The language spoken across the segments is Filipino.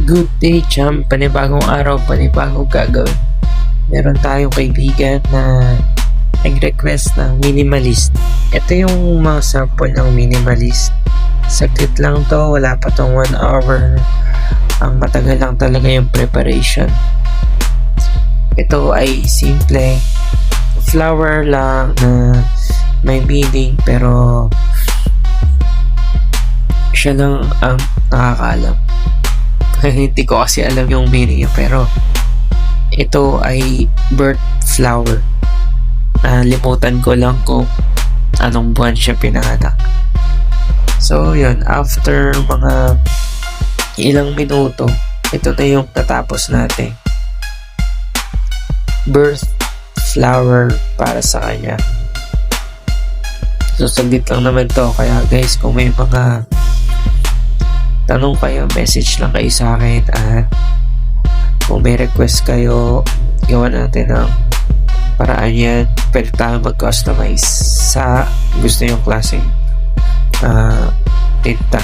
Good day, champ. Panibagong araw, panibagong gagawin. Meron tayong kaibigan na nag-request ng minimalist. Ito yung mga sample ng minimalist. Saglit lang to, wala pa tong 1 hour. Ang matagal lang talaga yung preparation. Ito ay simple. Flower lang na may meaning pero siya lang ang nakakaalam. Hindi ko kasi alam yung meaning niya, pero ito ay bird flower. Limutan ko lang kung anong buwan siya pinanganak. So yun, after mga ilang minuto, ito na yung natapos natin. Birth flower para sa kanya. So saglit lang naman to, kaya guys, kung may mga tanong kayo, message lang kayo sa akin, at kung may request kayo, gawa natin ng paraan yan. Pwede tayo mag-customize sa gusto yung klaseng tinta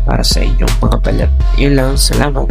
para sa inyong mga balat. Yun lang, salamat.